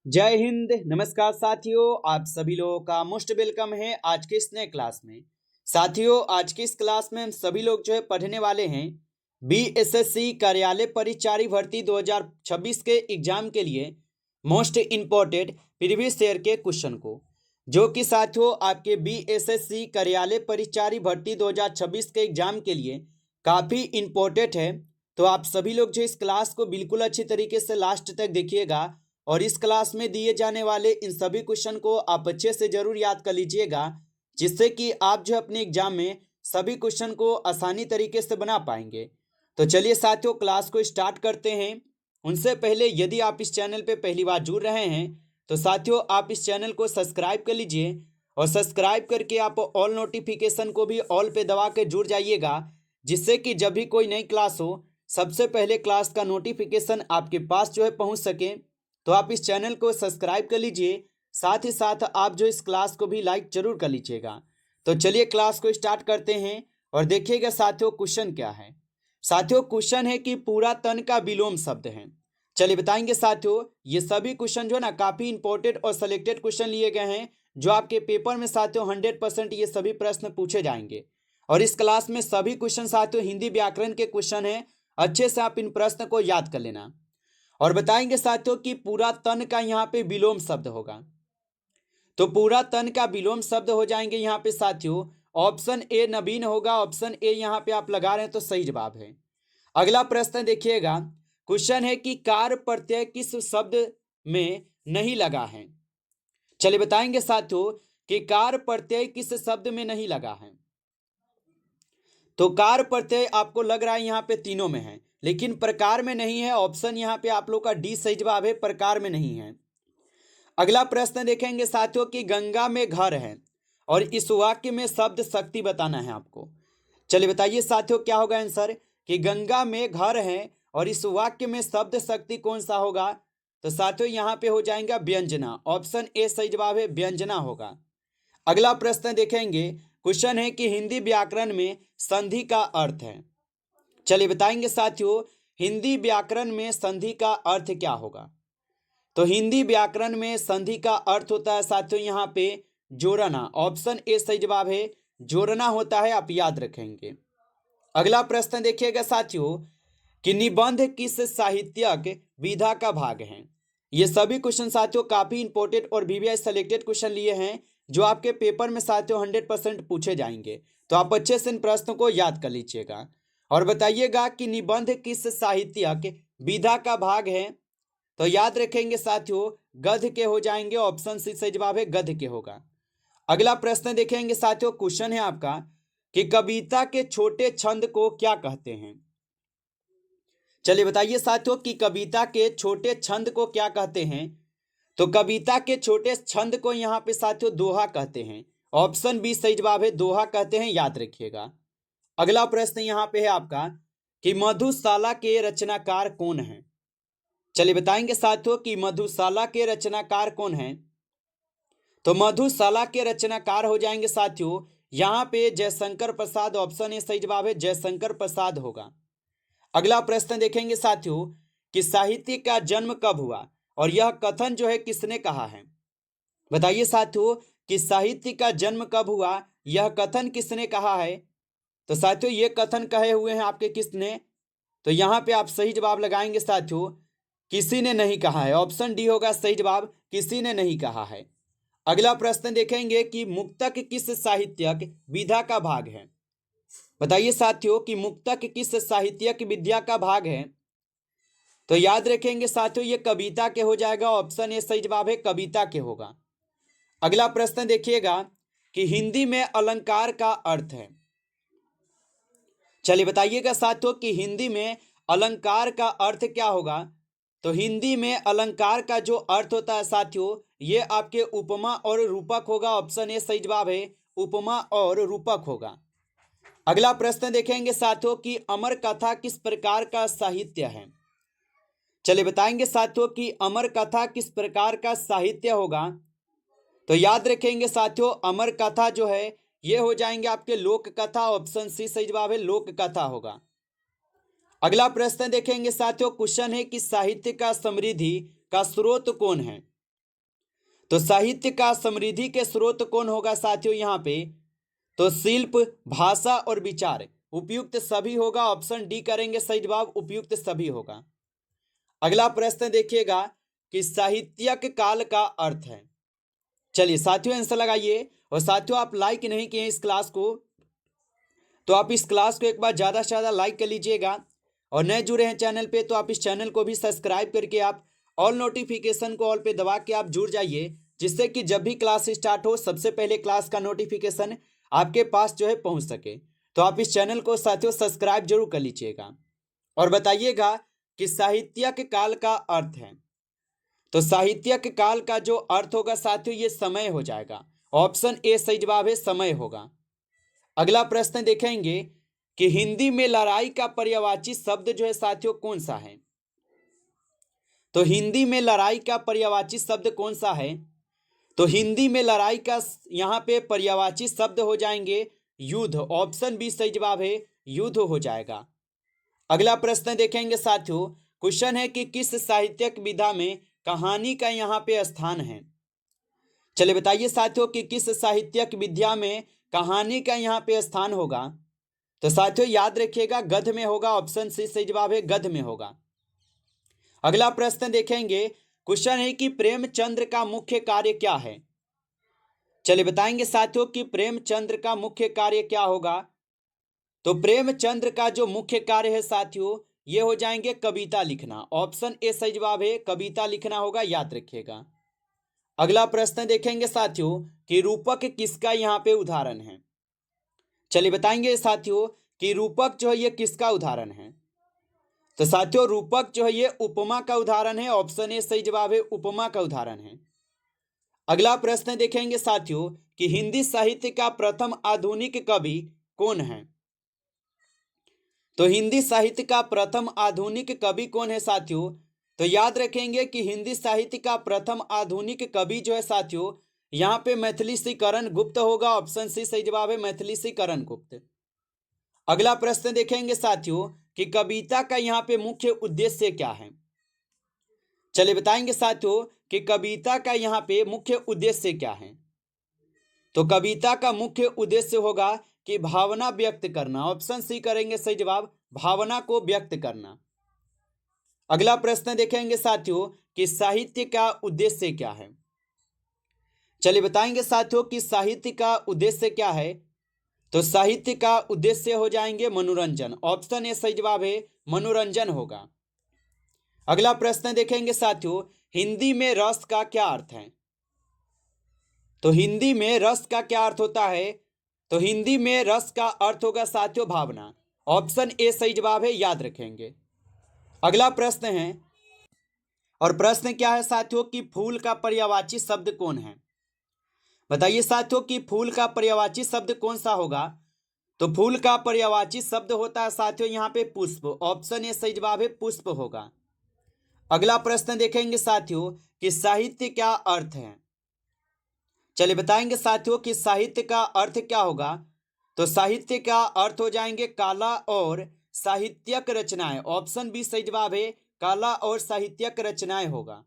जय हिंद। नमस्कार साथियों, आप सभी लोगों का मोस्ट वेलकम है आज के इस नए क्लास में। साथियों, आज की इस क्लास में हम सभी लोग जो है पढ़ने वाले हैं बीएसएससी कार्यालय परिचारी भर्ती 2026 के एग्जाम के लिए मोस्ट इम्पोर्टेंट प्रीवियस ईयर के क्वेश्चन को, जो कि साथियों आपके बीएसएससी कार्यालय परिचारी भर्ती 2026 के एग्जाम के लिए काफ़ी इम्पोर्टेंट है। तो आप सभी लोग जो इस क्लास को बिल्कुल अच्छी तरीके से लास्ट तक देखिएगा और इस क्लास में दिए जाने वाले इन सभी क्वेश्चन को आप अच्छे से जरूर याद कर लीजिएगा, जिससे कि आप जो अपने एग्जाम में सभी क्वेश्चन को आसानी तरीके से बना पाएंगे। तो चलिए साथियों, क्लास को स्टार्ट करते हैं। उनसे पहले यदि आप इस चैनल पे पहली बार जुड़ रहे हैं तो साथियों आप इस चैनल को सब्सक्राइब कर लीजिए और सब्सक्राइब करके आप ऑल नोटिफिकेशन को भी ऑल पे दबा के जुड़ जाइएगा, जिससे कि जब भी कोई नई क्लास हो सबसे पहले क्लास का नोटिफिकेशन आपके पास जो है पहुंच सके। तो आप इस चैनल को सब्सक्राइब कर लीजिए, साथ ही साथ आप जो इस क्लास को भी लाइक जरूर कर लीजिएगा। तो चलिए क्लास को स्टार्ट करते हैं और देखिएगा साथियों क्वेश्चन क्या है। साथियों क्वेश्चन है कि पूरा तन का विलोम शब्द है। चलिए बताएंगे साथियों, ये सभी क्वेश्चन जो है ना काफी इंपॉर्टेंट और सिलेक्टेड क्वेश्चन लिए गए हैं, जो आपके पेपर में साथियों 100% ये सभी प्रश्न पूछे जाएंगे। और इस क्लास में सभी क्वेश्चन साथियों हिंदी व्याकरण के क्वेश्चन है। अच्छे से आप इन प्रश्न को याद कर लेना और बताएंगे साथियों कि पूरा तन का यहाँ पे विलोम शब्द होगा। तो पूरा तन का विलोम शब्द हो जाएंगे यहाँ पे साथियों, ऑप्शन ए नवीन होगा। ऑप्शन ए यहाँ पे आप लगा रहे हैं तो सही जवाब है। अगला प्रश्न देखिएगा, क्वेश्चन है कि कार प्रत्यय किस शब्द में नहीं लगा है। चलिए बताएंगे साथियों कि कार प्रत्यय किस शब्द में नहीं लगा है। तो कार प्रत्यय आपको लग रहा है यहाँ पे तीनों में है, लेकिन प्रकार में नहीं है। ऑप्शन यहाँ पे आप लोग का डी सही जवाब है, प्रकार में नहीं है। अगला प्रश्न देखेंगे साथियों कि गंगा में घर है और इस वाक्य में शब्द शक्ति बताना है आपको। चलिए बताइए साथियों क्या होगा आंसर, कि गंगा में घर है और इस वाक्य में शब्द शक्ति कौन सा होगा। तो साथियों यहाँ पे हो जाएगा व्यंजना। ऑप्शन ए सही जवाब है, व्यंजना होगा। अगला प्रश्न देखेंगे, क्वेश्चन है कि हिंदी व्याकरण में संधि का अर्थ है। चलिए बताएंगे साथियों हिंदी व्याकरण में संधि का अर्थ क्या होगा। तो हिंदी व्याकरण में संधि का अर्थ होता है साथियों यहाँ पे जोड़ना। ऑप्शन ए सही जवाब है, जोड़ना होता है, आप याद रखेंगे। अगला प्रश्न देखिएगा साथियों कि निबंध किस साहित्यिक विधा का भाग है। ये सभी क्वेश्चन साथियों काफी इंपॉर्टेंट और वीवीआई सेलेक्टेड क्वेश्चन लिए हैं, जो आपके पेपर में साथियों 100% पूछे जाएंगे। तो आप अच्छे से इन प्रश्नों को याद कर लीजिएगा और बताइएगा कि निबंध किस साहित्यिक विधा का भाग है। तो याद रखेंगे साथियों गद्य के हो जाएंगे। ऑप्शन सी सही जवाब है, गद्य के होगा। अगला प्रश्न देखेंगे साथियों, क्वेश्चन है आपका कि कविता के छोटे छंद को क्या कहते हैं। चलिए बताइए साथियों कि कविता के छोटे छंद को क्या कहते हैं। तो कविता के छोटे छंद को यहाँ पे साथियों दोहा कहते हैं। ऑप्शन बी सही जवाब है, दोहा कहते हैं, याद रखिएगा। अगला प्रश्न यहाँ पे है आपका कि मधुशाला के रचनाकार कौन है। चलिए बताएंगे साथियों कि मधुशाला के रचनाकार कौन है। तो मधुशाला के रचनाकार हो जाएंगे साथियों यहाँ पे जयशंकर प्रसाद। ऑप्शन ए सही जवाब है, जयशंकर प्रसाद होगा। अगला प्रश्न देखेंगे साथियों कि साहित्य का जन्म कब हुआ और यह कथन जो है किसने कहा है। बताइए साथियों कि साहित्य का जन्म कब हुआ, यह कथन किसने कहा है। तो साथियों ये कथन कहे हुए हैं आपके किसने। तो यहाँ पे आप सही जवाब लगाएंगे साथियों, किसी ने नहीं कहा है। ऑप्शन डी होगा सही जवाब, किसी ने नहीं कहा है। अगला प्रश्न देखेंगे कि मुक्तक किस साहित्यिक विधा का भाग है। बताइए साथियों कि मुक्तक किस साहित्यिक विद्या का भाग है। तो याद रखेंगे साथियों ये कविता के हो जाएगा। ऑप्शन ए सही जवाब है, कविता के होगा। अगला प्रश्न देखिएगा कि हिंदी में अलंकार का अर्थ है। चलिए बताइएगा साथियों कि हिंदी में अलंकार का अर्थ क्या होगा। तो हिंदी में अलंकार का जो अर्थ होता है साथियों ये आपके उपमा और रूपक होगा। ऑप्शन ए सही जवाब है, उपमा और रूपक होगा। अगला प्रश्न देखेंगे साथियों कि अमर कथा किस प्रकार का साहित्य है। चलिए बताएंगे साथियों कि अमर कथा किस प्रकार का साहित्य होगा। तो याद रखेंगे साथियों अमर कथा जो है ये हो जाएंगे आपके लोक कथा। ऑप्शन सी सही जवाब है, लोक कथा होगा। अगला प्रश्न देखेंगे साथियों, क्वेश्चन है कि साहित्य का समृद्धि का स्रोत कौन है। तो साहित्य का समृद्धि के स्रोत कौन होगा साथियों यहाँ पे? तो शिल्प, भाषा और विचार। उपयुक्त सभी होगा, ऑप्शन डी करेंगे सही जवाब, उपयुक्त सभी होगा। अगला प्रश्न देखिएगा कि साहित्यक काल का अर्थ है। चलिए साथियों आंसर लगाइए। और साथियों आप लाइक नहीं किए इस क्लास को, तो आप इस क्लास को एक बार ज़्यादा से ज़्यादा लाइक कर लीजिएगा। और नए जुड़े हैं चैनल पे तो आप इस चैनल को भी सब्सक्राइब करके आप ऑल नोटिफिकेशन को ऑल पे दबा के आप जुड़ जाइए, जिससे कि जब भी क्लास स्टार्ट हो सबसे पहले क्लास का नोटिफिकेशन आपके पास जो है पहुंच सके। तो आप इस चैनल को साथियों सब्सक्राइब जरूर कर लीजिएगा। और बताइएगा कि साहित्यक काल का अर्थ है। तो साहित्यक काल का जो अर्थ होगा साथियों ये समय हो जाएगा, ऑप्शन ए सही जवाब है, समय होगा। अगला प्रश्न देखेंगे कि हिंदी में लड़ाई का पर्यायवाची शब्द जो है साथियों कौन सा है? तो हिंदी में लड़ाई का पर्यायवाची शब्द कौन सा है? तो हिंदी में लड़ाई का यहाँ पे पर्यायवाची शब्द हो जाएंगे युद्ध, ऑप्शन बी सही जवाब है, युद्ध हो जाएगा। अगला प्रश्न देखेंगे साथियों, क्वेश्चन है कि किस साहित्यिक विधा में कहानी का यहाँ पे स्थान है? चलिए बताइए साथियों कि किस साहित्यिक विधा में कहानी का यहाँ पे स्थान होगा? तो साथियों याद रखिएगा गद्य में होगा, ऑप्शन सी सही जवाब है, गद्य में होगा। अगला प्रश्न देखेंगे, क्वेश्चन है कि प्रेमचंद्र का मुख्य कार्य क्या है? चलिए बताएंगे साथियों कि प्रेमचंद्र का मुख्य कार्य क्या होगा? तो प्रेमचंद्र का जो मुख्य कार्य है साथियों ये हो जाएंगे कविता लिखना, ऑप्शन ए सही जवाब है, कविता लिखना होगा, याद रखिएगा। अगला प्रश्न देखेंगे साथियों कि रूपक किसका यहाँ पे उदाहरण है? चलिए बताएंगे साथियों कि रूपक जो है ये किसका उदाहरण है? तो साथियों रूपक जो है ये उपमा का उदाहरण है, ऑप्शन ए सही जवाब है, उपमा का उदाहरण है। अगला प्रश्न देखेंगे साथियों कि हिंदी साहित्य का प्रथम आधुनिक कवि कौन है? तो हिंदी साहित्य का प्रथम आधुनिक कवि कौन है साथियों? तो याद रखेंगे कि हिंदी साहित्य का प्रथम आधुनिक कवि जो है साथियों यहाँ पे मैथिली श्री करण गुप्त होगा, ऑप्शन सी सही जवाब है, मैथिली श्री करण गुप्त। अगला प्रश्न देखेंगे साथियों कि कविता का यहाँ पे मुख्य उद्देश्य क्या है? चलिए बताएंगे साथियों कि कविता का यहाँ पे मुख्य उद्देश्य क्या है? तो कविता का मुख्य उद्देश्य होगा कि भावना व्यक्त करना, ऑप्शन सी करेंगे सही जवाब, भावना को व्यक्त करना। अगला प्रश्न देखेंगे साथियों कि साहित्य का उद्देश्य क्या है? चलिए बताएंगे साथियों कि साहित्य का उद्देश्य क्या है? तो साहित्य का उद्देश्य हो जाएंगे मनोरंजन, ऑप्शन ए सही जवाब है, मनोरंजन होगा। अगला प्रश्न देखेंगे साथियों हिंदी में रस का क्या अर्थ है? तो हिंदी में रस का क्या अर्थ होता है? तो हिंदी में रस का अर्थ होगा साथियों भावना, ऑप्शन ए सही जवाब है, याद रखेंगे। अगला प्रश्न है, और प्रश्न क्या है साथियों कि फूल का पर्यायवाची शब्द कौन है? बताइए साथियों कि फूल का पर्यायवाची शब्द कौन सा होगा? तो फूल का पर्यायवाची शब्द होता है साथियों यहाँ पे पुष्प, ऑप्शन ए सही जवाब है, पुष्प होगा। अगला प्रश्न देखेंगे साथियों कि साहित्य क्या अर्थ है? चलिए बताएंगे साथियों कि साहित्य का अर्थ क्या होगा? तो साहित्य का अर्थ हो जाएंगे कला और साहित्यिक रचनाएं, ऑप्शन बी सही जवाब है, कला और साहित्यिक रचनाएं होगा।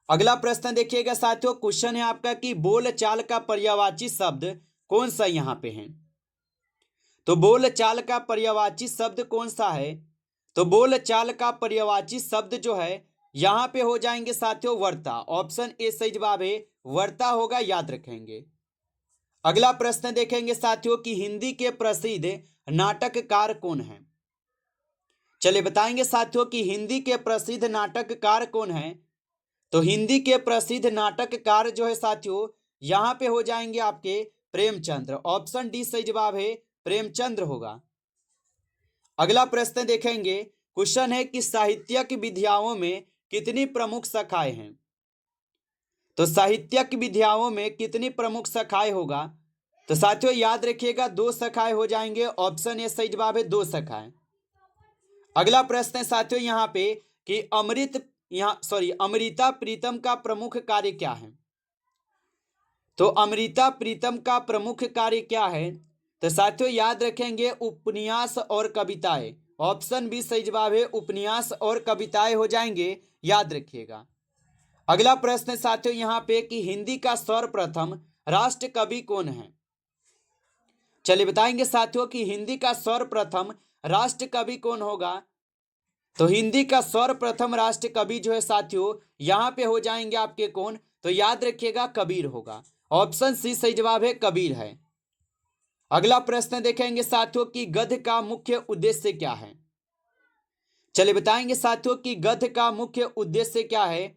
अगला प्रश्न देखिएगा साथियों, क्वेश्चन है आपका कि बोलचाल का पर्यायवाची शब्द कौन सा यहाँ पे है? तो बोलचाल का पर्यायवाची शब्द कौन सा है? तो बोलचाल का पर्यायवाची शब्द जो है यहाँ पे हो जाएंगे साथियों वर्ता, ऑप्शन ए सही जवाब है, वर्ता होगा, याद रखेंगे। अगला प्रश्न देखेंगे साथियों कि हिंदी के प्रसिद्ध नाटककार कौन है? चलिए बताएंगे साथियों कि हिंदी के प्रसिद्ध नाटककार कौन है? तो हिंदी के प्रसिद्ध नाटककार जो है साथियों यहाँ पे हो जाएंगे आपके प्रेमचंद्र, ऑप्शन डी सही जवाब है, प्रेमचंद्र होगा। अगला प्रश्न देखेंगे, क्वेश्चन है कि साहित्यिक विधाओं में कितनी प्रमुख शाखाएं हैं? तो साहित्यिक विधाओं में कितनी प्रमुख शाखाएं होगा? तो साथियों याद रखिएगा दो शाखाएं हो जाएंगे, ऑप्शन ए सही जवाब है, दो शाखाएं। अगला प्रश्न है साथियों यहाँ पे कि अमृता प्रीतम का प्रमुख कार्य क्या है? तो अमृता प्रीतम का प्रमुख कार्य क्या है? तो साथियों याद रखेंगे उपन्यास और कविताएं, ऑप्शन बी सही जवाब है, उपन्यास और कविताएं हो जाएंगे, याद रखिएगा। अगला प्रश्न साथियों यहाँ पे कि हिंदी का सर्वप्रथम राष्ट्र कवि कौन है। चलिए बताएंगे साथियों कि हिंदी का सर्वप्रथम राष्ट्र कवि कौन होगा। तो हिंदी का सर्वप्रथम राष्ट्र कवि जो है साथियों यहाँ पे हो जाएंगे आपके कौन, तो याद रखिएगा कबीर होगा। ऑप्शन सी सही जवाब है, कबीर है। अगला प्रश्न देखेंगे साथियों कि गद्य का मुख्य उद्देश्य क्या है। चलिए बताएंगे साथियों कि गद्य का मुख्य उद्देश्य क्या है।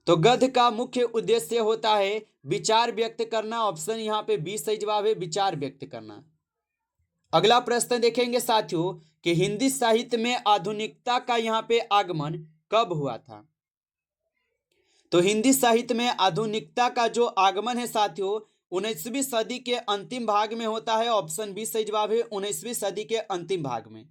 तो गद्य का मुख्य उद्देश्य होता है विचार व्यक्त करना। ऑप्शन यहाँ पे बी सही जवाब है, विचार व्यक्त करना। अगला प्रश्न देखेंगे साथियों कि हिंदी साहित्य में आधुनिकता का यहाँ पे आगमन कब हुआ था। तो हिंदी साहित्य में आधुनिकता का जो आगमन है साथियों 19वीं सदी के अंतिम भाग में होता है। ऑप्शन बी सही जवाब है, 19वीं सदी के अंतिम भाग में।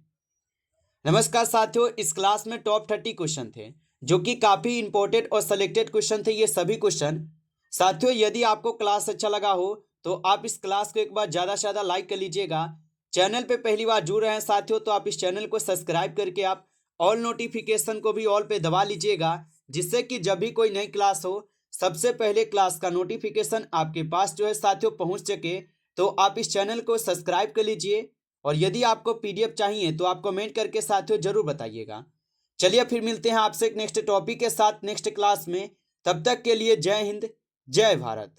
नमस्कार साथियों, इस क्लास में टॉप 30 क्वेश्चन थे जो कि काफी इंपॉर्टेंट और सिलेक्टेड क्वेश्चन थे। ये सभी क्वेश्चन साथियों यदि आपको क्लास अच्छा लगा हो तो आप इस क्लास को एक बार ज्यादा से ज्यादा लाइक कर लीजिएगा। चैनल पे पहली बार जुड़ रहे हैं साथियों तो आप इस चैनल को सब्सक्राइब करके आप ऑल नोटिफिकेशन को भी ऑल पे दबा लीजिएगा, जिससे कि जब भी कोई नई क्लास हो सबसे पहले क्लास का नोटिफिकेशन आपके पास जो है साथियों पहुंच सके। तो आप इस चैनल को सब्सक्राइब कर लीजिए और यदि आपको पीडीएफ चाहिए तो आप कमेंट करके साथियों जरूर बताइएगा। चलिए फिर मिलते हैं आपसे एक नेक्स्ट टॉपिक के साथ नेक्स्ट क्लास में। तब तक के लिए जय हिंद, जय भारत।